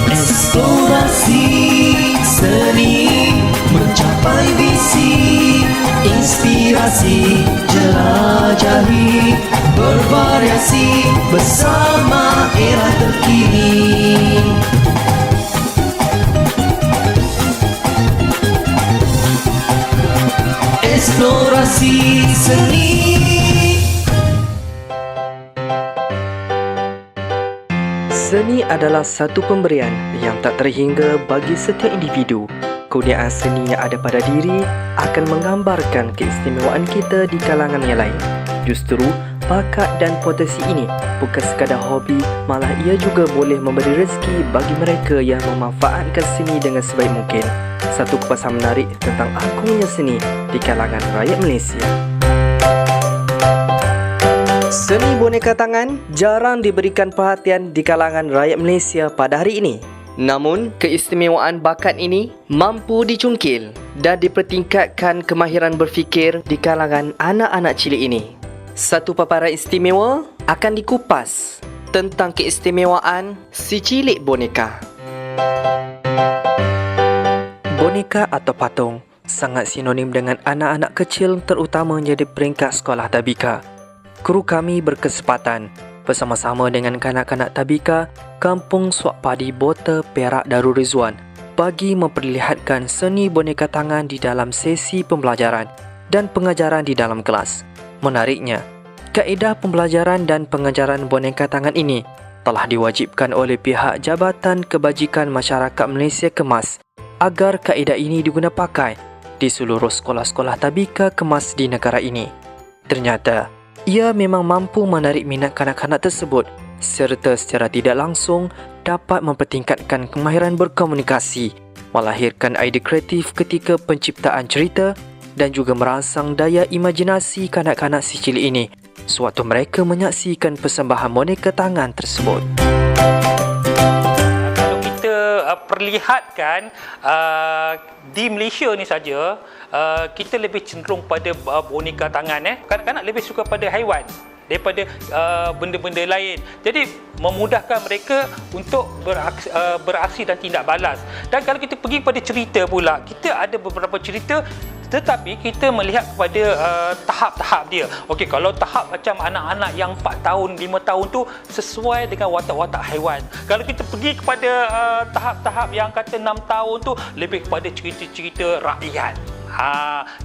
Eksplorasi seni mencapai visi, inspirasi jelajahi bervariasi bersama era terkini. Eksplorasi seni. Seni adalah satu pemberian yang tak terhingga bagi setiap individu. Kurniaan seni yang ada pada diri akan menggambarkan keistimewaan kita di kalangan yang lain. Justru, bakat dan potensi ini bukan sekadar hobi, malah ia juga boleh memberi rezeki bagi mereka yang memanfaatkan seni dengan sebaik mungkin. Satu kupasan menarik tentang agungnya seni di kalangan rakyat Malaysia. Seni boneka tangan jarang diberikan perhatian di kalangan rakyat Malaysia pada hari ini. Namun, keistimewaan bakat ini mampu dicungkil dan dipertingkatkan kemahiran berfikir di kalangan anak-anak cilik ini. Satu paparan istimewa akan dikupas tentang keistimewaan si cilik boneka. Boneka atau patung sangat sinonim dengan anak-anak kecil, terutamanya di peringkat sekolah tabika. Kru kami berkesempatan bersama-sama dengan kanak-kanak tabika Kampung Suak Padi Bota Perak Darul Rizwan bagi memperlihatkan seni boneka tangan di dalam sesi pembelajaran dan pengajaran di dalam kelas. Menariknya, kaedah pembelajaran dan pengajaran boneka tangan ini telah diwajibkan oleh pihak Jabatan Kebajikan Masyarakat Malaysia Kemas agar kaedah ini diguna pakai di seluruh sekolah-sekolah tabika kemas di negara ini. Ternyata, ia memang mampu menarik minat kanak-kanak tersebut serta secara tidak langsung dapat mempertingkatkan kemahiran berkomunikasi, melahirkan idea kreatif ketika penciptaan cerita dan juga merangsang daya imajinasi kanak-kanak si cilik ini sewaktu mereka menyaksikan persembahan boneka tangan tersebut. Kalau kita perlihatkan di Malaysia ni saja, kita lebih cenderung pada boneka tangan. Kanak-kanak lebih suka pada haiwan daripada benda-benda lain. Jadi memudahkan mereka untuk beraksi dan tindak balas. Dan kalau kita pergi pada cerita pula, kita ada beberapa cerita tetapi kita melihat kepada tahap-tahap dia. Okey, kalau tahap macam anak-anak yang 4 tahun, 5 tahun tu sesuai dengan watak-watak haiwan. Kalau kita pergi kepada tahap-tahap yang kata 6 tahun tu lebih kepada cerita-cerita rakyat.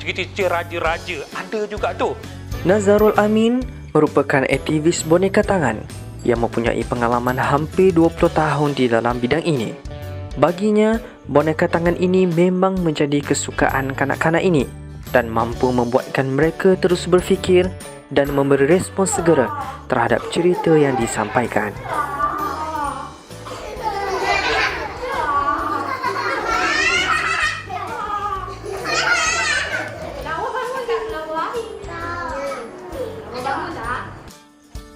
Cerita-cerita raja-raja ada juga tu. Nazarul Amin merupakan aktivis boneka tangan yang mempunyai pengalaman hampir 20 tahun di dalam bidang ini. Baginya, boneka tangan ini memang menjadi kesukaan kanak-kanak ini dan mampu membuatkan mereka terus berfikir dan memberi respon segera terhadap cerita yang disampaikan.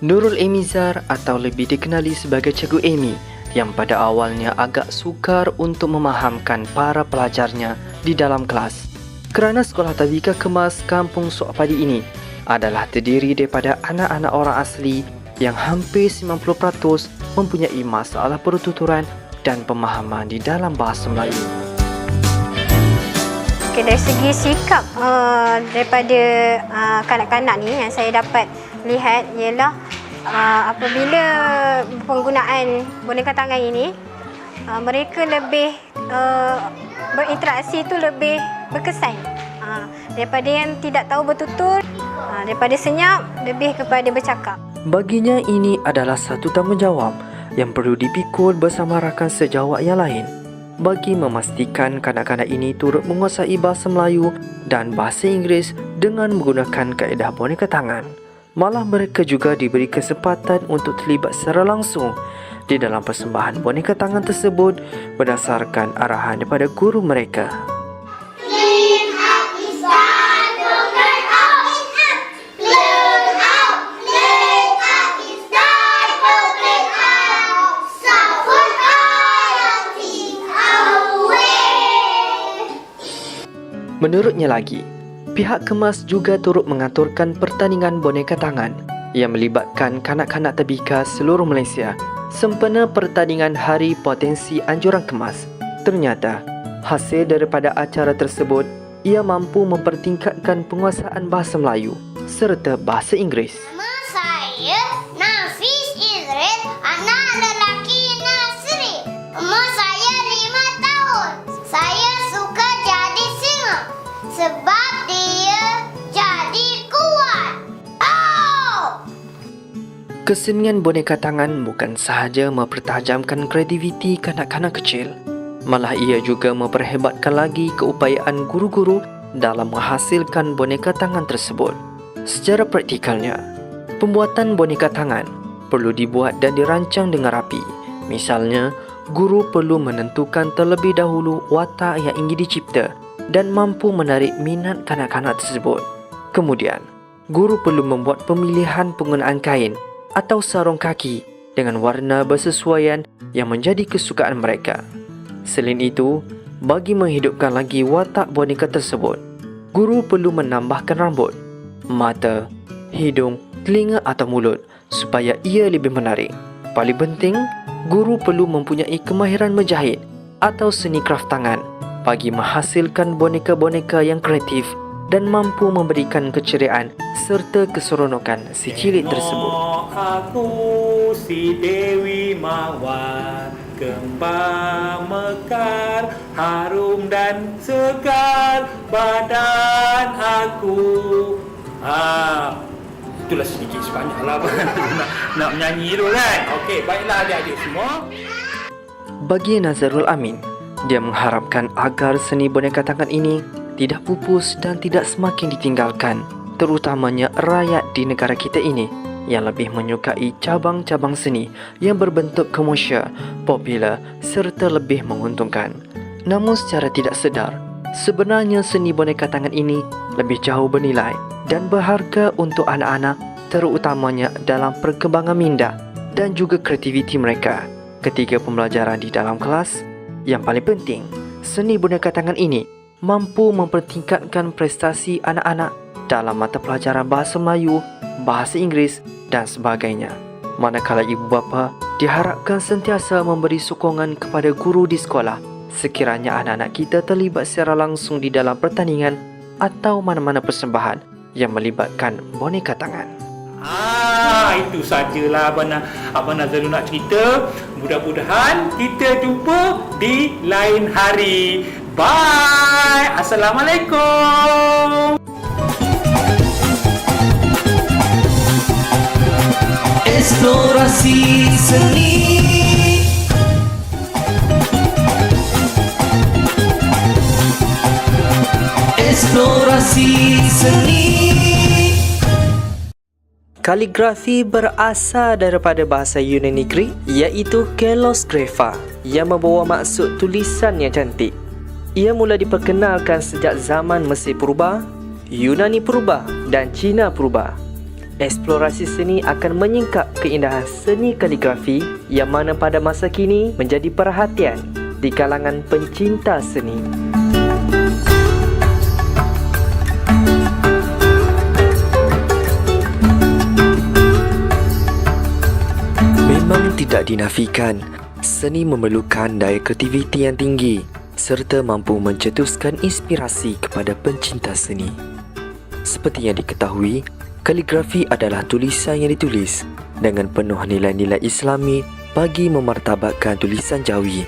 Nurul Emizar atau lebih dikenali sebagai Cikgu Amy yang pada awalnya agak sukar untuk memahamkan para pelajarnya di dalam kelas kerana sekolah tabika kemas Kampung Suak Padi ini adalah terdiri daripada anak-anak orang asli yang hampir 90% mempunyai masalah pertuturan dan pemahaman di dalam bahasa Melayu. Okay, dari segi sikap daripada kanak-kanak ni yang saya dapat lihat ialah apabila penggunaan boneka tangan ini, mereka lebih berinteraksi tu lebih berkesan daripada yang tidak tahu bertutur, daripada senyap lebih kepada bercakap. Baginya ini adalah satu tanggungjawab yang perlu dipikul bersama rakan sejawat yang lain bagi memastikan kanak-kanak ini turut menguasai bahasa Melayu dan bahasa Inggeris dengan menggunakan kaedah boneka tangan. Malah mereka juga diberi kesempatan untuk terlibat secara langsung di dalam persembahan boneka tangan tersebut berdasarkan arahan daripada guru mereka. Menurutnya lagi, pihak kemas juga turut mengaturkan pertandingan boneka tangan yang melibatkan kanak-kanak tabika seluruh Malaysia sempena pertandingan Hari Potensi Anjuran Kemas. Ternyata, hasil daripada acara tersebut, ia mampu mempertingkatkan penguasaan bahasa Melayu serta bahasa Inggeris. Nama saya Nafis Idris, anak lelaki Nasri. Umur saya 5 tahun. Saya suka jadi singa sebab dia jadi kuat. Oh! Kesenian boneka tangan bukan sahaja mempertajamkan kreativiti kanak-kanak kecil, malah ia juga memperhebatkan lagi keupayaan guru-guru dalam menghasilkan boneka tangan tersebut. Secara praktikalnya, pembuatan boneka tangan perlu dibuat dan dirancang dengan rapi. Misalnya, guru perlu menentukan terlebih dahulu watak yang ingin dicipta dan mampu menarik minat kanak-kanak tersebut. Kemudian, guru perlu membuat pemilihan penggunaan kain atau sarung kaki dengan warna bersesuaian yang menjadi kesukaan mereka. Selain itu, bagi menghidupkan lagi watak boneka tersebut, guru perlu menambahkan rambut, mata, hidung, telinga atau mulut supaya ia lebih menarik. Paling penting, guru perlu mempunyai kemahiran menjahit atau seni kraft tangan bagi menghasilkan boneka-boneka yang kreatif dan mampu memberikan keceriaan serta keseronokan si cilik tersebut. Aku si Dewi Mawar, kembang mekar, harum dan segar badan aku. Itulah sedikit sebanyaklah nak menyanyi tu kan. Okey, baiklah adik-adik semua. Bagi Nazarul Amin, dia mengharapkan agar seni boneka tangan ini tidak pupus dan tidak semakin ditinggalkan, terutamanya rakyat di negara kita ini yang lebih menyukai cabang-cabang seni yang berbentuk komersial, popular serta lebih menguntungkan. Namun secara tidak sedar, sebenarnya seni boneka tangan ini lebih jauh bernilai dan berharga untuk anak-anak, terutamanya dalam perkembangan minda dan juga kreativiti mereka ketika pembelajaran di dalam kelas. Yang paling penting, seni boneka tangan ini mampu mempertingkatkan prestasi anak-anak dalam mata pelajaran bahasa Melayu, bahasa Inggeris dan sebagainya. Manakala ibu bapa diharapkan sentiasa memberi sokongan kepada guru di sekolah sekiranya anak-anak kita terlibat secara langsung di dalam pertandingan atau mana-mana persembahan yang melibatkan boneka tangan. Itu sajalah Abang Nazarul nak cerita. Mudah-mudahan kita jumpa di lain hari. Bye. Assalamualaikum. Eksplorasi seni. Eksplorasi seni. Kaligrafi berasal daripada bahasa Yunani Greek iaitu kalos grapha yang membawa maksud tulisan yang cantik. Ia mula diperkenalkan sejak zaman Mesir Purba, Yunani Purba dan Cina Purba. Eksplorasi seni akan menyingkap keindahan seni kaligrafi yang mana pada masa kini menjadi perhatian di kalangan pencinta seni. Memang tidak dinafikan, seni memerlukan daya kreativiti yang tinggi serta mampu mencetuskan inspirasi kepada pencinta seni. Seperti yang diketahui, kaligrafi adalah tulisan yang ditulis dengan penuh nilai-nilai Islami bagi memartabatkan tulisan Jawi.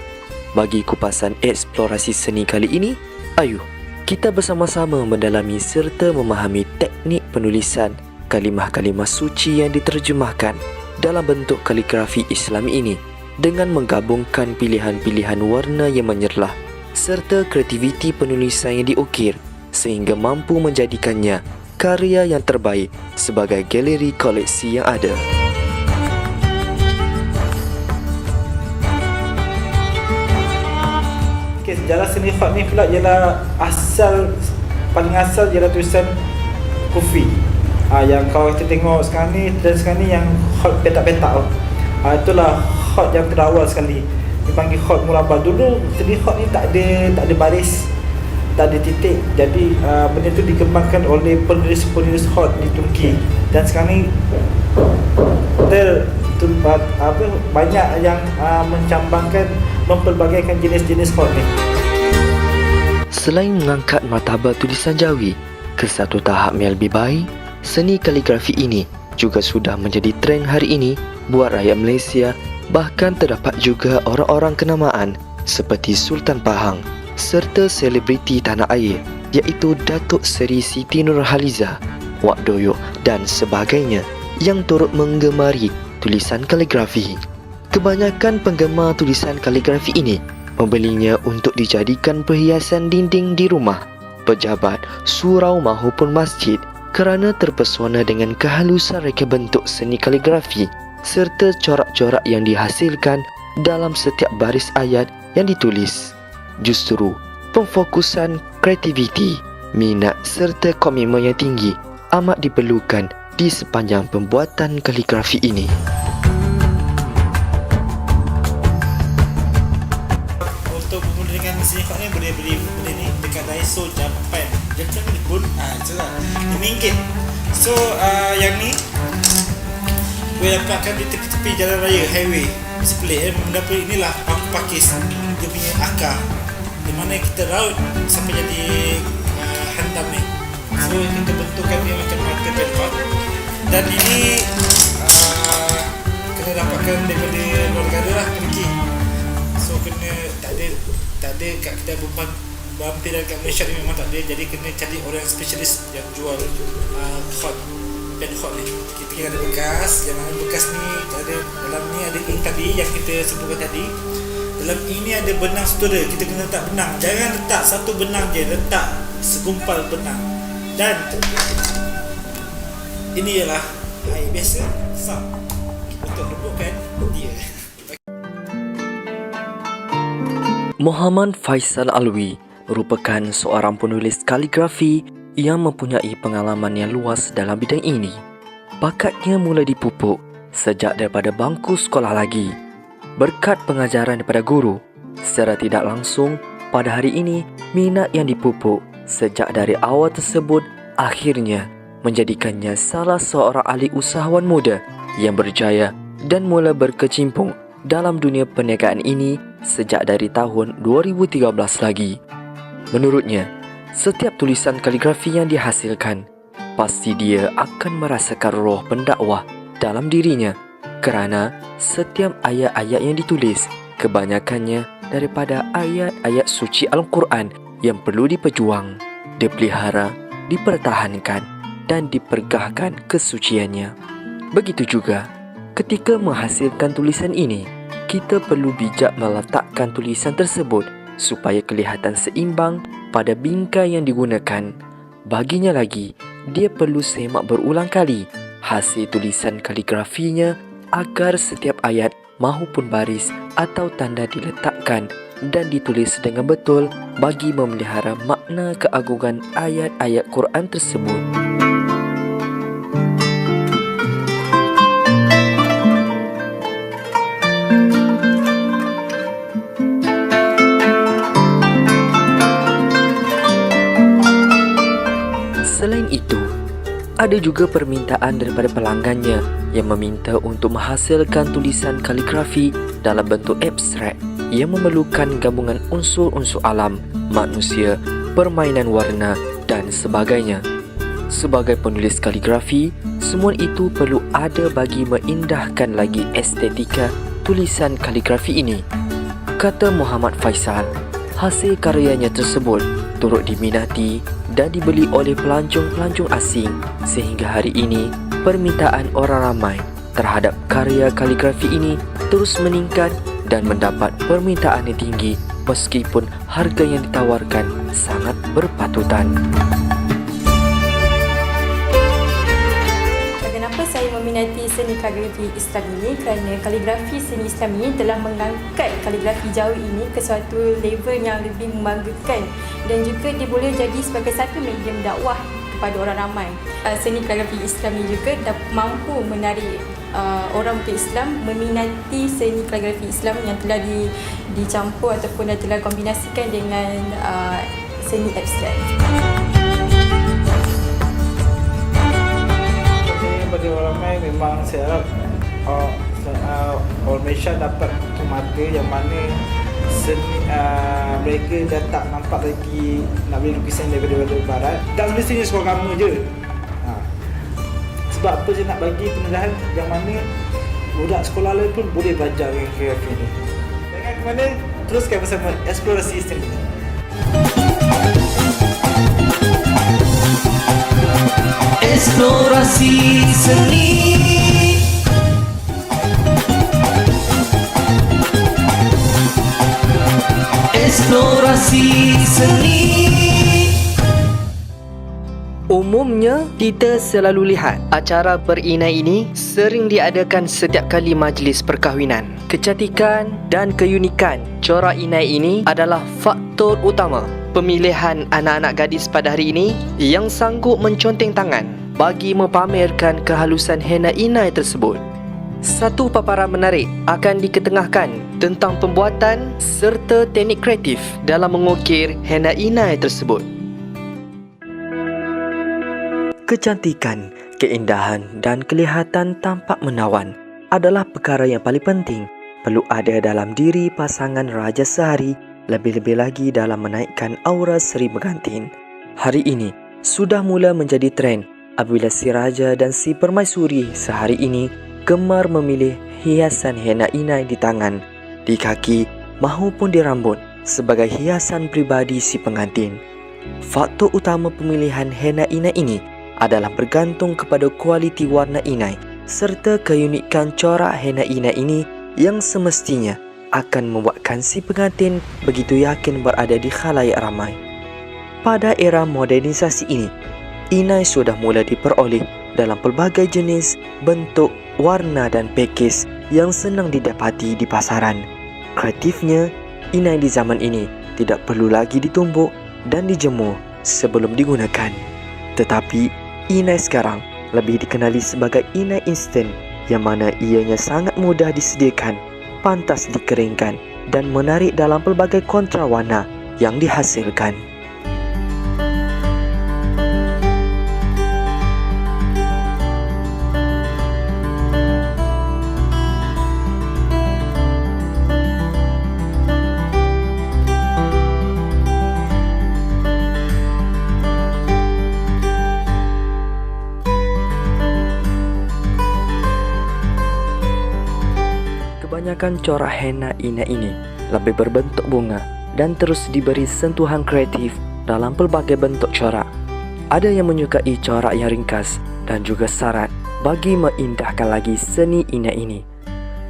Bagi kupasan eksplorasi seni kali ini, ayuh kita bersama-sama mendalami serta memahami teknik penulisan kalimah-kalimah suci yang diterjemahkan dalam bentuk kaligrafi Islami ini dengan menggabungkan pilihan-pilihan warna yang menyerlah serta kreativiti penulisan yang diukir sehingga mampu menjadikannya karya yang terbaik sebagai galeri koleksi yang ada. Okey, sejarah seni khat ni pula ialah paling asal ialah tulisan Kufi. Yang kalau kita tengok sekarang ni, trend sekarang ni yang khat petak-petak tu. Itulah khat yang terawal sekali. Dipanggil khat murabba. Dulu seni khat ni tak ada baris, tak ada titik. Jadi benda tu dikembangkan oleh penulis-penulis khat di Turki. Dan sekarang ni banyak yang mencambangkan, mempelbagaikan jenis-jenis khot ni. Selain mengangkat martabat tulisan Jawi ke satu tahap yang lebih baik, seni kaligrafi ini juga sudah menjadi trend hari ini buat rakyat Malaysia. Bahkan terdapat juga orang-orang kenamaan seperti Sultan Pahang serta selebriti tanah air iaitu Datuk Seri Siti Nurhaliza, Wak Doyok dan sebagainya yang turut menggemari tulisan kaligrafi. Kebanyakan penggemar tulisan kaligrafi ini membelinya untuk dijadikan perhiasan dinding di rumah, pejabat, surau maupun masjid kerana terpesona dengan kehalusan reka bentuk seni kaligrafi serta corak-corak yang dihasilkan dalam setiap baris ayat yang ditulis. Justru, pemfokusan kreativiti, minat serta komitmen yang tinggi amat diperlukan di sepanjang pembuatan kaligrafi ini. Untuk bermula dengan seni khot ni, boleh beli benda ni dekat Daiso Japan. Japan ni pun itulah RM5. So yang ni boleh dapatkan di tepi-tepi jalan raya, highway. Split mendapat inilah paku pakis dia punya akar, di mana kita raut sampai jadi hantam ni. So kita bentukkan dia macam marker penhot. Dan ini kena dapatkan daripada luar negara lah, Turki. So kena tak ada kat kita berhampiran kat Malaysia ni, memang tak ada. Jadi kena cari orang spesialis yang jual khot, pen khot ni. Kita kena ada bekas. Yang mana bekas ni ada, dalam ni ada ink tadi yang kita sebutkan tadi. Dalam ink ni ada benang sutera. Kita kena letak benang. Jangan letak satu benang je, letak segumpal benang. Dan ini ialah air biasa, sap, untuk rebutkan dia. Muhammad Faisal Alwi merupakan seorang penulis kaligrafi yang mempunyai pengalaman yang luas dalam bidang ini. Bakatnya mula dipupuk sejak daripada bangku sekolah lagi. Berkat pengajaran daripada guru, secara tidak langsung pada hari ini minat yang dipupuk sejak dari awal tersebut akhirnya menjadikannya salah seorang ahli usahawan muda yang berjaya dan mula berkecimpung dalam dunia perniagaan ini sejak dari tahun 2013 lagi. Menurutnya, setiap tulisan kaligrafi yang dihasilkan, pasti dia akan merasakan roh pendakwah dalam dirinya kerana setiap ayat-ayat yang ditulis kebanyakannya daripada ayat-ayat suci Al-Quran yang perlu diperjuang, dipelihara, dipertahankan dan dipergahkan kesuciannya. Begitu juga ketika menghasilkan tulisan ini, kita perlu bijak meletakkan tulisan tersebut supaya kelihatan seimbang pada bingkai yang digunakan. Baginya lagi, dia perlu semak berulang kali hasil tulisan kaligrafinya agar setiap ayat maupun baris atau tanda diletakkan dan ditulis dengan betul bagi memelihara makna keagungan ayat-ayat Quran tersebut. Selain itu, ada juga permintaan daripada pelanggannya yang meminta untuk menghasilkan tulisan kaligrafi dalam bentuk abstrak yang memerlukan gabungan unsur-unsur alam, manusia, permainan warna dan sebagainya. Sebagai penulis kaligrafi, semua itu perlu ada bagi meindahkan lagi estetika tulisan kaligrafi ini. Kata Muhammad Faisal, hasil karyanya tersebut turut diminati dan dibeli oleh pelancong-pelancong asing sehingga hari ini permintaan orang ramai terhadap karya kaligrafi ini terus meningkat dan mendapat permintaan yang tinggi meskipun harga yang ditawarkan sangat berpatutan. Kenapa saya meminati seni kaligrafi Islam ini? Kerana kaligrafi seni Islam ini telah mengangkat kaligrafi Jawi ini ke suatu level yang lebih membanggakan dan juga dia boleh jadi sebagai satu medium dakwah kepada orang ramai. Seni kaligrafi Islam ini juga mampu menarik orang Islam meminati seni kaligrafi Islam yang telah dicampur ataupun telah kombinasikan dengan seni abstrak. Bagi orang ramai memang memang saya harap orang Malaysia dapat tutup mata yang mana mereka dah tak nampak lagi nak beli lukisan daripada barat. Tak semestinya sekolah agama je. Sebab apa saya nak bagi pendedahan yang mana budak sekolah lain pun boleh belajar dengan kaligrafi ni. Jangan ke mana, teruskan bersama Eksplorasi Seni. Eksplorasi Seni. Eksplorasi Seni. Umumnya, kita selalu lihat acara berinai ini sering diadakan setiap kali majlis perkahwinan. Kecantikan dan keunikan corak inai ini adalah faktor utama pemilihan anak-anak gadis pada hari ini yang sanggup menconteng tangan bagi mempamerkan kehalusan henna inai tersebut. Satu paparan menarik akan diketengahkan tentang pembuatan serta teknik kreatif dalam mengukir henna inai tersebut. Kecantikan, keindahan dan kelihatan tampak menawan adalah perkara yang paling penting perlu ada dalam diri pasangan raja sehari, lebih-lebih lagi dalam menaikkan aura seri pengantin. Hari ini sudah mula menjadi trend apabila si raja dan si permaisuri sehari ini gemar memilih hiasan henna inai di tangan, di kaki mahupun di rambut sebagai hiasan pribadi si pengantin. Faktor utama pemilihan henna inai ini adalah bergantung kepada kualiti warna inai serta keunikan corak henna inai ini yang semestinya akan membuatkan si pengantin begitu yakin berada di khalayak ramai. Pada era modernisasi ini, inai sudah mula diperoleh dalam pelbagai jenis, bentuk, warna dan pakej yang senang didapati di pasaran. Kreatifnya, inai di zaman ini tidak perlu lagi ditumbuk dan dijemur sebelum digunakan. Tetapi, inai sekarang lebih dikenali sebagai inai instan yang mana ianya sangat mudah disediakan, pantas dikeringkan dan menarik dalam pelbagai kontra warna yang dihasilkan. Kebanyakan corak henna inai ini lebih berbentuk bunga dan terus diberi sentuhan kreatif dalam pelbagai bentuk corak. Ada yang menyukai corak yang ringkas dan juga syarat bagi mengindahkan lagi seni inai ini.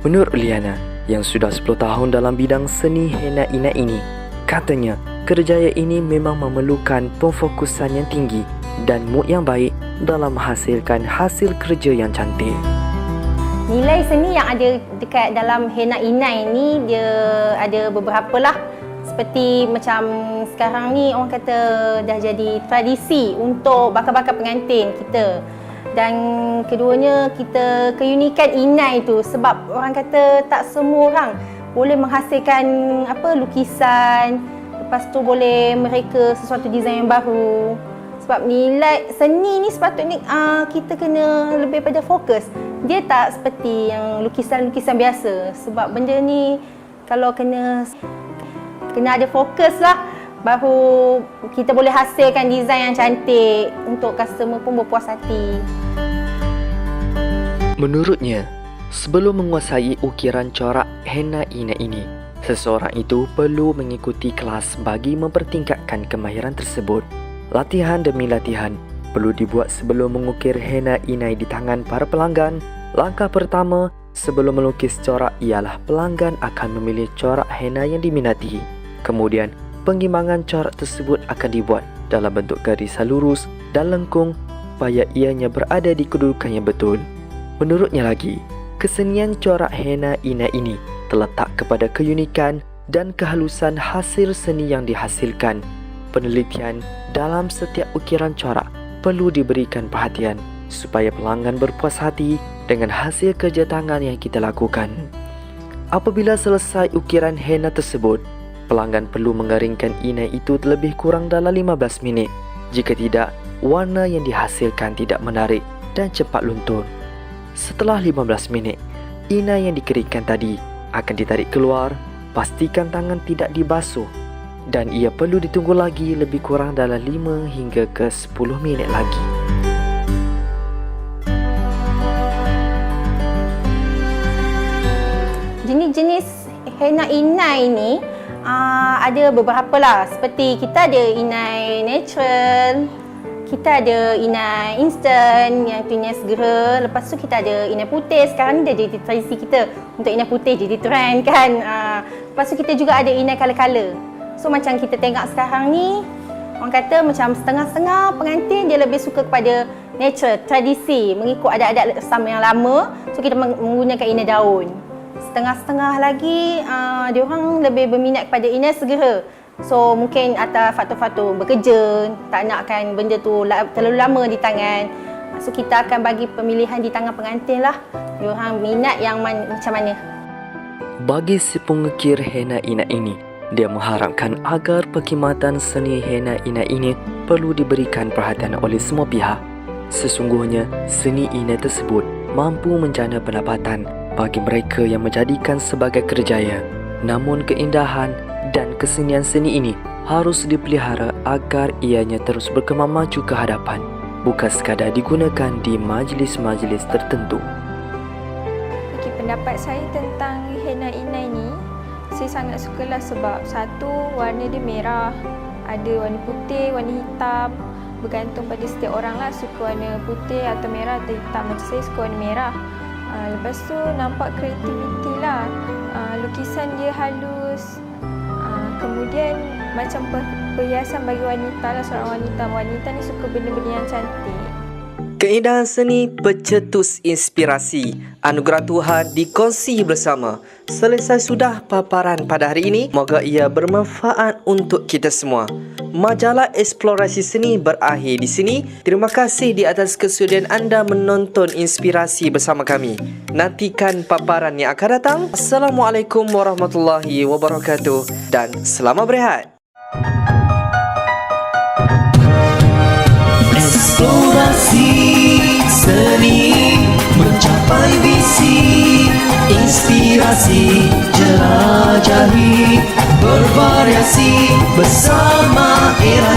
Menurut Liana yang sudah 10 tahun dalam bidang seni henna inai ini, katanya kerjaya ini memang memerlukan pemfokusan yang tinggi dan mood yang baik dalam menghasilkan hasil kerja yang cantik. Nilai seni yang ada dekat dalam henna inai ni dia ada beberapa lah. Seperti macam sekarang ni orang kata dah jadi tradisi untuk bakal-bakal pengantin kita. Dan keduanya kita keunikan inai tu sebab orang kata tak semua orang boleh menghasilkan lukisan, lepas tu boleh mereka sesuatu desain yang baru. Sebab nilai seni ni sepatutnya kita kena lebih pada fokus. Dia tak seperti yang lukisan-lukisan biasa. Sebab benda ni kalau kena ada fokus lah, baru kita boleh hasilkan desain yang cantik untuk customer pun berpuas hati. Menurutnya, sebelum menguasai ukiran corak henna inai ini, seseorang itu perlu mengikuti kelas bagi mempertingkatkan kemahiran tersebut. Latihan demi latihan perlu dibuat sebelum mengukir henna inai di tangan para pelanggan. Langkah pertama sebelum melukis corak ialah pelanggan akan memilih corak henna yang diminati. Kemudian, pengimbangan corak tersebut akan dibuat dalam bentuk garisan lurus dan lengkung supaya ianya berada di kedudukan yang betul. Menurutnya lagi, kesenian corak henna inai ini terletak kepada keunikan dan kehalusan hasil seni yang dihasilkan. Penelitian dalam setiap ukiran corak perlu diberikan perhatian supaya pelanggan berpuas hati dengan hasil kerja tangan yang kita lakukan. Apabila selesai ukiran henna tersebut, pelanggan perlu mengeringkan inai itu lebih kurang dalam 15 minit. Jika tidak, warna yang dihasilkan tidak menarik dan cepat luntur. Setelah 15 minit, inai yang dikeringkan tadi akan ditarik keluar. Pastikan tangan tidak dibasuh dan ia perlu ditunggu lagi lebih kurang dalam 5 hingga ke 10 minit lagi. Jenis-jenis henna inai ni ada beberapa lah. Seperti kita ada inai natural, kita ada inai instant yang tu inai segera. Lepas tu kita ada inai putih. Sekarang ni dah jadi tradisi kita untuk inai putih jadi trend kan. Lepas tu kita juga ada inai color-color. So macam kita tengok sekarang ni, orang kata macam setengah-setengah pengantin dia lebih suka kepada natural, tradisi, mengikut adat-adat sama yang lama. So kita menggunakan inai daun. Setengah-setengah lagi dia orang lebih berminat kepada inai segera. So mungkin atas faktor-faktor bekerja, tak nakkan benda tu terlalu lama di tangan. So kita akan bagi pemilihan di tangan pengantin lah. Dia orang minat yang macam mana. Bagi si pengukir henna inai ini, dia mengharapkan agar perkhidmatan seni henna inai ini perlu diberikan perhatian oleh semua pihak. Sesungguhnya, seni inai tersebut mampu menjana pendapatan bagi mereka yang menjadikan sebagai kerjaya. Namun keindahan dan kesenian seni ini harus dipelihara agar ianya terus berkembang maju ke hadapan, bukan sekadar digunakan di majlis-majlis tertentu. Okay, pendapat saya tentang henna inai ni, saya sangat sukalah sebab satu, warna dia merah, ada warna putih, warna hitam, bergantung pada setiap orang lah suka warna putih atau merah atau hitam. Macam saya suka warna merah. Lepas tu nampak kreativiti lah, lukisan dia halus. Kemudian macam perhiasan bagi wanita lah, seorang wanita. Wanita ni suka benda-benda yang cantik. Keindahan seni pencetus inspirasi anugerah Tuhan dikongsi bersama. Selesai sudah paparan pada hari ini. Moga ia bermanfaat untuk kita semua. Majalah Eksplorasi Seni berakhir di sini. Terima kasih di atas kesudian anda menonton inspirasi bersama kami. Nantikan paparan yang akan datang. Assalamualaikum warahmatullahi wabarakatuh dan selamat berehat. Eksplorasi seni mencapai visi, inspirasi jelajahi bervariasi bersama era